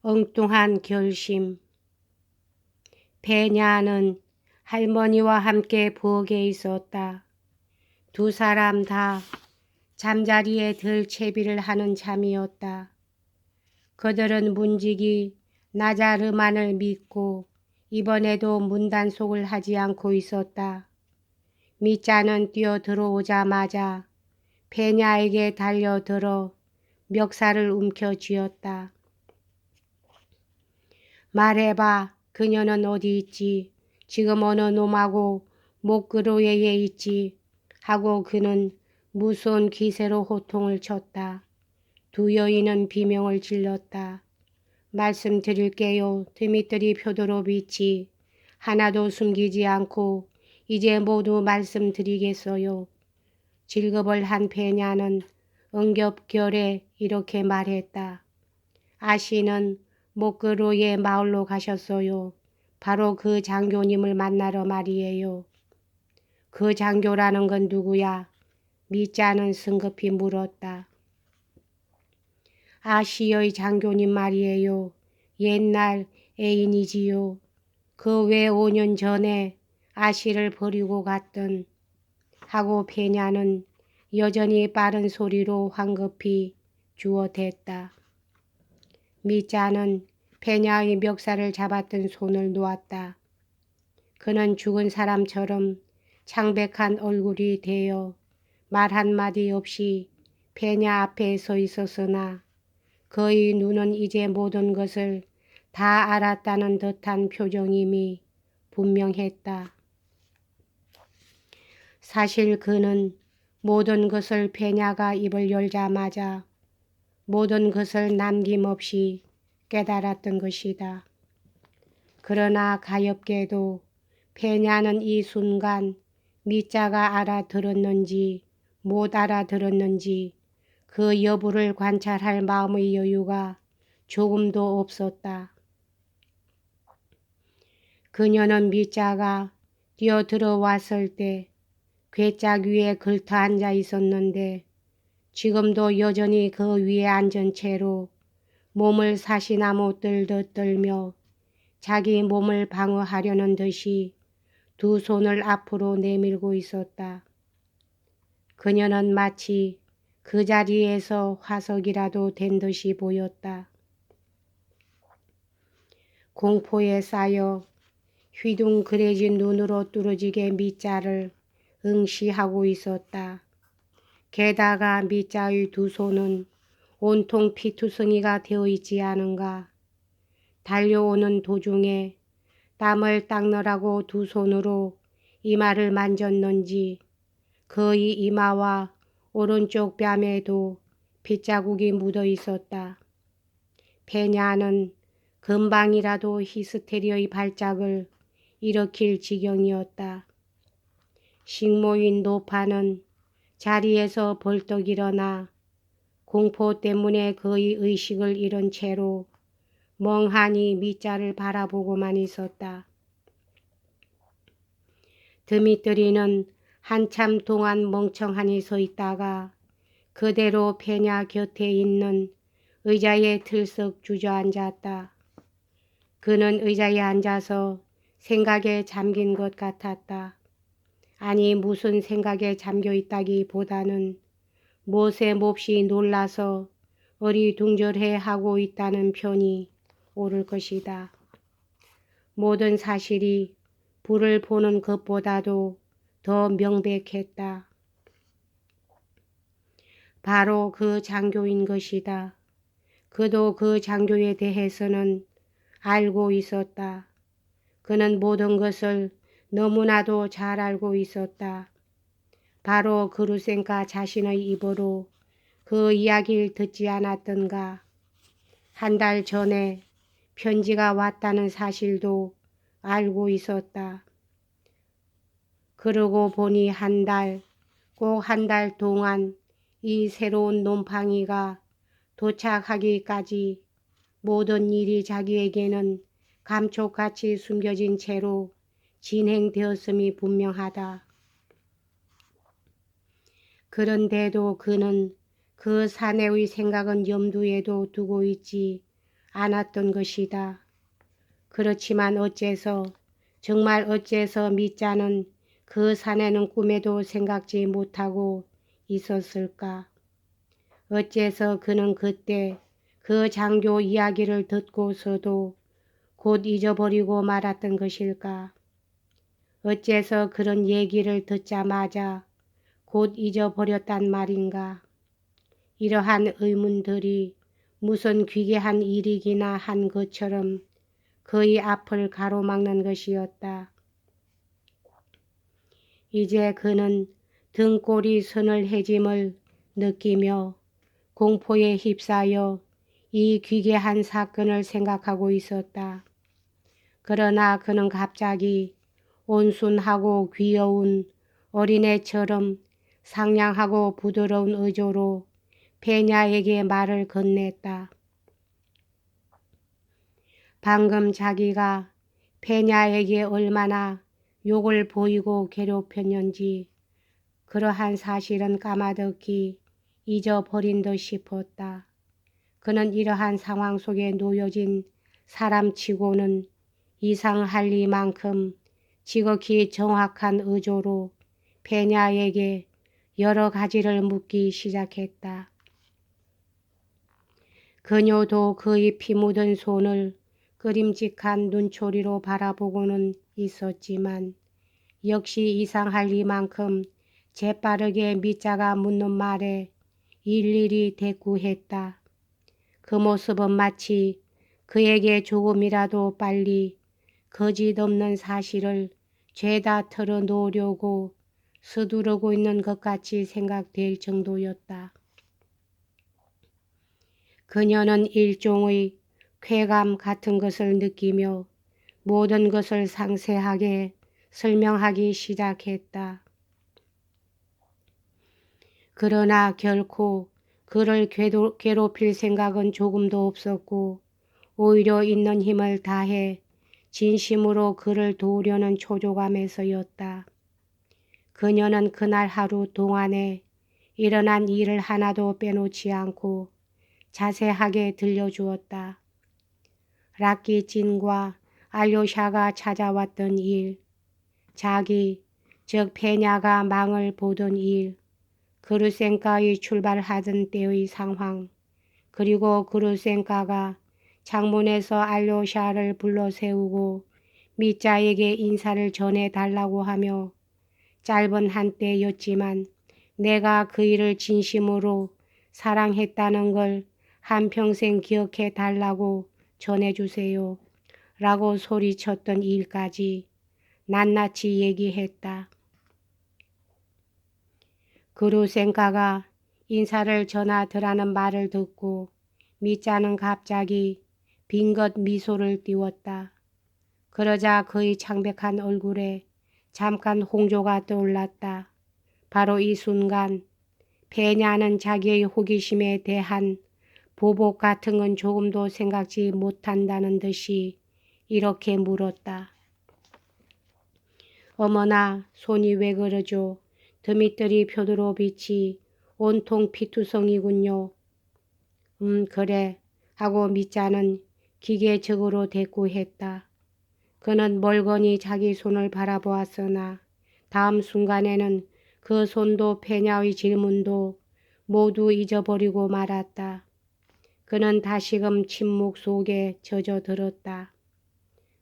엉뚱한 결심. 배냐는 할머니와 함께 부엌에 있었다. 두 사람 다 잠자리에 들 채비를 하는 잠이었다. 그들은 문지기 나자르만을 믿고 이번에도 문단속을 하지 않고 있었다. 미자는 뛰어 들어오자마자 배냐에게 달려들어 멱살을 움켜쥐었다. 말해봐. 그녀는 어디 있지? 지금 어느 놈하고 목그로에 있지? 하고 그는 무서운 기세로 호통을 쳤다. 두 여인은 비명을 질렀다. 말씀드릴게요. 드미트리 표도로비치. 하나도 숨기지 않고 이제 모두 말씀드리겠어요. 질겁을 한 베냐는 응겹결에 이렇게 말했다. 아씨는 목그로의 마을로 가셨어요. 바로 그 장교님을 만나러 말이에요. 그 장교라는 건 누구야? 미자는 성급히 물었다. 아시의 장교님 말이에요. 옛날 애인이지요. 그 외 5년 전에 아시를 버리고 갔던. 하고 베냐는 여전히 빠른 소리로 황급히 주어댔다. 미자는 베냐의 멱살을 잡았던 손을 놓았다. 그는 죽은 사람처럼 창백한 얼굴이 되어 말 한마디 없이 베냐 앞에 서 있었으나 그의 눈은 이제 모든 것을 다 알았다는 듯한 표정임이 분명했다. 사실 그는 모든 것을 베냐가 입을 열자마자 모든 것을 남김없이 깨달았던 것이다. 그러나 가엾게도 베냐는 이 순간 미자가 알아들었는지 못 알아들었는지 그 여부를 관찰할 마음의 여유가 조금도 없었다. 그녀는 미자가 뛰어들어왔을 때 괴짝 위에 걸터 앉아 있었는데 지금도 여전히 그 위에 앉은 채로 몸을 사시나무 떨듯 떨며 자기 몸을 방어하려는 듯이 두 손을 앞으로 내밀고 있었다. 그녀는 마치 그 자리에서 화석이라도 된 듯이 보였다. 공포에 쌓여 휘둥그레진 눈으로 뚫어지게 미자를 응시하고 있었다. 게다가 미자의 두 손은 온통 피투성이가 되어 있지 않은가. 달려오는 도중에 땀을 닦느라고 두 손으로 이마를 만졌는지 그의 이마와 오른쪽 뺨에도 핏자국이 묻어 있었다. 베냐는 금방이라도 히스테리의 발작을 일으킬 지경이었다. 식모인 노파는 자리에서 벌떡 일어나 공포 때문에 그의 의식을 잃은 채로 멍하니 미자를 바라보고만 있었다. 드미트리는 한참 동안 멍청하니 서 있다가 그대로 베냐 곁에 있는 의자에 들썩 주저앉았다. 그는 의자에 앉아서 생각에 잠긴 것 같았다. 아니 무슨 생각에 잠겨 있다기보다는 못에 몹시 놀라서 어리둥절해 하고 있다는 편이 옳을 것이다. 모든 사실이 불을 보는 것보다도 더 명백했다. 바로 그 장교인 것이다. 그도 그 장교에 대해서는 알고 있었다. 그는 모든 것을 너무나도 잘 알고 있었다. 바로 그루센카 자신의 입으로 그 이야기를 듣지 않았던가. 한 달 전에 편지가 왔다는 사실도 알고 있었다. 그러고 보니 꼭 한 달 동안 이 새로운 놈팡이가 도착하기까지 모든 일이 자기에게는 감쪽같이 숨겨진 채로 진행되었음이 분명하다. 그런데도 그는 그 사내의 생각은 염두에도 두고 있지 않았던 것이다. 그렇지만 정말 어째서 미자는 그 산에는 꿈에도 생각지 못하고 있었을까? 어째서 그는 그때 그 장교 이야기를 듣고서도 곧 잊어버리고 말았던 것일까? 어째서 그런 얘기를 듣자마자 곧 잊어버렸단 말인가? 이러한 의문들이 무슨 귀괴한 일이기나 한 것처럼 그의 앞을 가로막는 것이었다. 이제 그는 등골이 서늘해짐을 느끼며 공포에 휩싸여 이 귀괴한 사건을 생각하고 있었다. 그러나 그는 갑자기 온순하고 귀여운 어린애처럼 상냥하고 부드러운 의조로 페냐에게 말을 건넸다. 방금 자기가 페냐에게 얼마나 욕을 보이고 괴롭혔는지 그러한 사실은 까마득히 잊어버린 듯 싶었다. 그는 이러한 상황 속에 놓여진 사람치고는 이상할 리만큼 지극히 정확한 의조로 페냐에게 여러 가지를 묻기 시작했다. 그녀도 그의 피 묻은 손을 끄림직한 눈초리로 바라보고는 있었지만 역시 이상할 리만큼 재빠르게 미자가 묻는 말에 일일이 대꾸했다. 그 모습은 마치 그에게 조금이라도 빨리 거짓 없는 사실을 죄다 털어놓으려고 서두르고 있는 것 같이 생각될 정도였다. 그녀는 일종의 쾌감 같은 것을 느끼며 모든 것을 상세하게 설명하기 시작했다. 그러나 결코 그를 괴롭힐 생각은 조금도 없었고 오히려 있는 힘을 다해 진심으로 그를 도우려는 초조감에서였다. 그녀는 그날 하루 동안에 일어난 일을 하나도 빼놓지 않고 자세하게 들려주었다. 락기진과 알료샤가 찾아왔던 일, 자기, 즉 페냐가 망을 보던 일, 그루센카의 출발하던 때의 상황, 그리고 그루센카가 창문에서 알료샤를 불러 세우고 미자에게 인사를 전해달라고 하며 짧은 한때였지만 내가 그 일을 진심으로 사랑했다는 걸 한평생 기억해 달라고 전해주세요. 라고 소리쳤던 일까지 낱낱이 얘기했다. 그루센카가 인사를 전하더라는 말을 듣고 미자는 갑자기 빙긋 미소를 띄웠다. 그러자 그의 창백한 얼굴에 잠깐 홍조가 떠올랐다. 바로 이 순간 페냐는 자기의 호기심에 대한 보복 같은 건 조금도 생각지 못한다는 듯이 이렇게 물었다. 어머나, 손이 왜 그러죠? 드미트리 펴드로비치 온통 피투성이군요. 그래 하고 미자는 기계적으로 대꾸했다. 그는 멀거니 자기 손을 바라보았으나 다음 순간에는 그 손도 페냐의 질문도 모두 잊어버리고 말았다. 그는 다시금 침묵 속에 젖어들었다.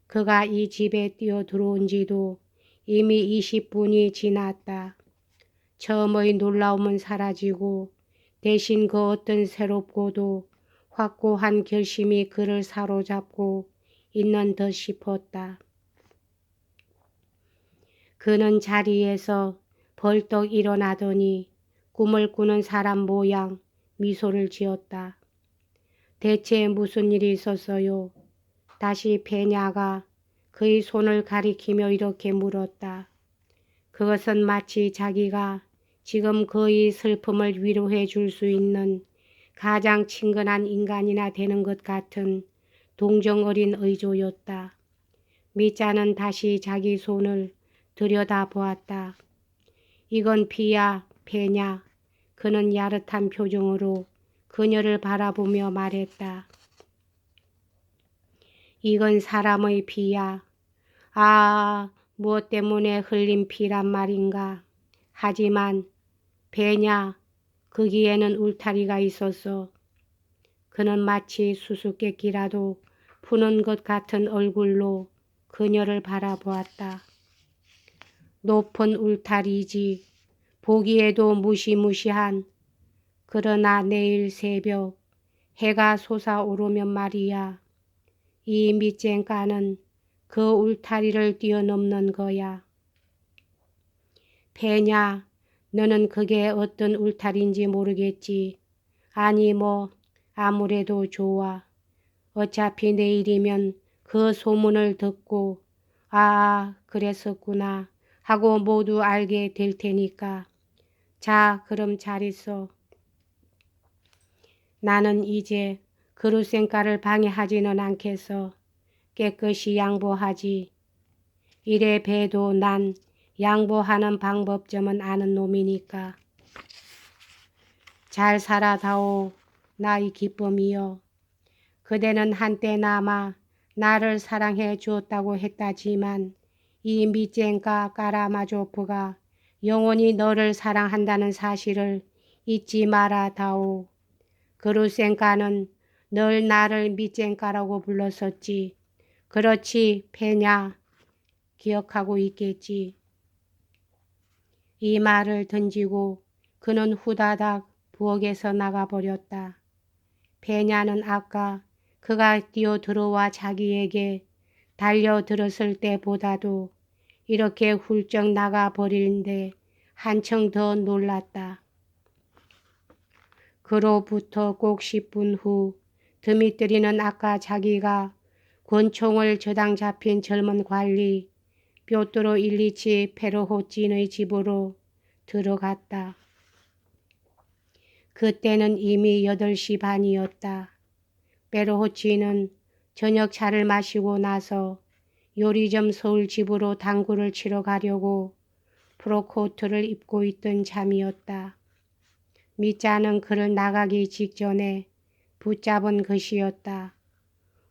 그가 이 집에 뛰어들어온 지도 이미 20분이 지났다. 처음의 놀라움은 사라지고 대신 그 어떤 새롭고도 확고한 결심이 그를 사로잡고 있는 듯 싶었다. 그는 자리에서 벌떡 일어나더니 꿈을 꾸는 사람 모양 미소를 지었다. 대체 무슨 일이 있었어요? 다시 페냐가 그의 손을 가리키며 이렇게 물었다. 그것은 마치 자기가 지금 그의 슬픔을 위로해 줄 수 있는 가장 친근한 인간이나 되는 것 같은 동정 어린 의조였다. 미자는 다시 자기 손을 들여다보았다. 이건 피야, 페냐. 그는 야릇한 표정으로 그녀를 바라보며 말했다. 이건 사람의 피야. 아, 무엇 때문에 흘린 피란 말인가. 하지만 배냐, 거기에는 울타리가 있었어. 그는 마치 수수께끼라도 푸는 것 같은 얼굴로 그녀를 바라보았다. 높은 울타리지. 보기에도 무시무시한. 그러나 내일 새벽 해가 솟아오르면 말이야. 이 밑쟁가는 그 울타리를 뛰어넘는 거야. 배냐, 너는 그게 어떤 울타리인지 모르겠지. 아니 뭐 아무래도 좋아. 어차피 내일이면 그 소문을 듣고 아 그랬었구나 하고 모두 알게 될 테니까. 자 그럼 잘 있어. 나는 이제 그릇생가를 방해하지는 않겠어. 깨끗이 양보하지. 이래 봬도 난 양보하는 방법점은 아는 놈이니까. 잘 살아다오 나의 기쁨이여. 그대는 한때나마 나를 사랑해 주었다고 했다지만 이 밑쟁가 까라마조프가 영원히 너를 사랑한다는 사실을 잊지 말아다오. 그루센가는 늘 나를 밑쟁가라고 불렀었지. 그렇지 배냐? 기억하고 있겠지. 이 말을 던지고 그는 후다닥 부엌에서 나가버렸다. 배냐는 아까 그가 뛰어들어와 자기에게 달려들었을 때보다도 이렇게 훌쩍 나가버리는데 한층 더 놀랐다. 그로부터 꼭 10분 후 드미트리는 아까 자기가 권총을 저당 잡힌 젊은 관리 뾰트로 일리치 페르호친의 집으로 들어갔다. 그때는 이미 8시 반이었다. 페르호친은 저녁 차를 마시고 나서 요리점 서울 집으로 당구를 치러 가려고 프로코트를 입고 있던 참이었다. 미자는 그를 나가기 직전에 붙잡은 것이었다.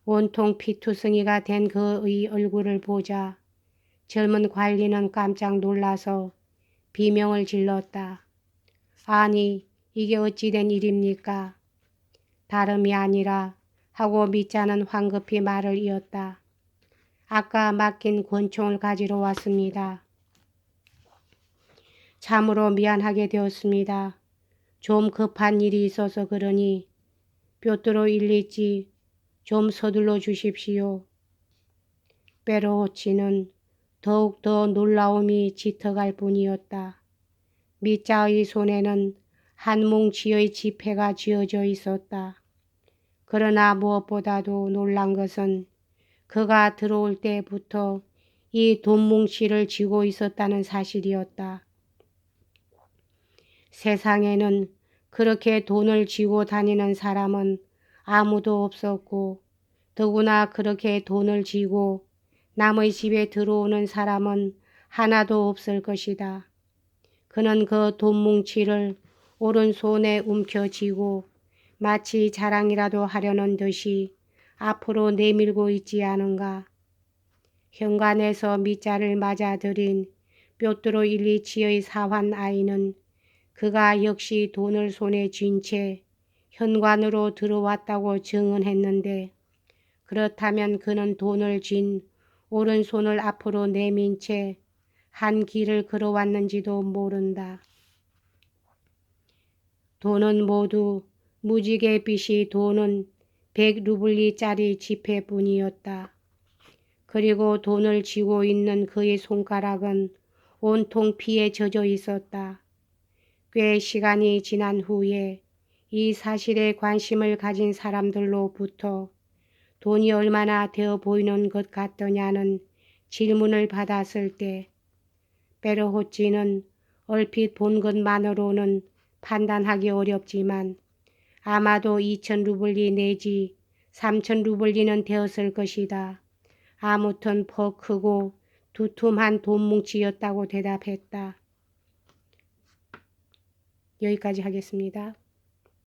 온통 피투성이가 된 그의 얼굴을 보자 젊은 관리는 깜짝 놀라서 비명을 질렀다. 아니 이게 어찌 된 일입니까? 다름이 아니라 하고 미자는 황급히 말을 이었다. 아까 맡긴 권총을 가지러 왔습니다. 참으로 미안하게 되었습니다. 좀 급한 일이 있어서 그러니 뾰트로 일리치 좀 서둘러 주십시오. 페르호친은 더욱더 놀라움이 짙어갈 뿐이었다. 미자의 손에는 한 뭉치의 지폐가 쥐어져 있었다. 그러나 무엇보다도 놀란 것은 그가 들어올 때부터 이 돈뭉치를 쥐고 있었다는 사실이었다. 세상에는 그렇게 돈을 쥐고 다니는 사람은 아무도 없었고 더구나 그렇게 돈을 쥐고 남의 집에 들어오는 사람은 하나도 없을 것이다. 그는 그 돈뭉치를 오른손에 움켜쥐고 마치 자랑이라도 하려는 듯이 앞으로 내밀고 있지 않은가. 현관에서 밑자를 맞아들인 뾰트로 일리치의 사환 아이는 그가 역시 돈을 손에 쥔 채 현관으로 들어왔다고 증언했는데 그렇다면 그는 돈을 쥔 오른손을 앞으로 내민 채 한 길을 걸어왔는지도 모른다. 돈은 모두 무지개빛이 도는 100루블리짜리 지폐뿐이었다. 그리고 돈을 쥐고 있는 그의 손가락은 온통 피에 젖어 있었다. 꽤 시간이 지난 후에 이 사실에 관심을 가진 사람들로부터 돈이 얼마나 되어 보이는 것 같더냐는 질문을 받았을 때 페르호친은 얼핏 본 것만으로는 판단하기 어렵지만 아마도 2000루블리 내지 3000루블리는 되었을 것이다. 아무튼 퍽 크고 두툼한 돈뭉치였다고 대답했다. 여기까지 하겠습니다.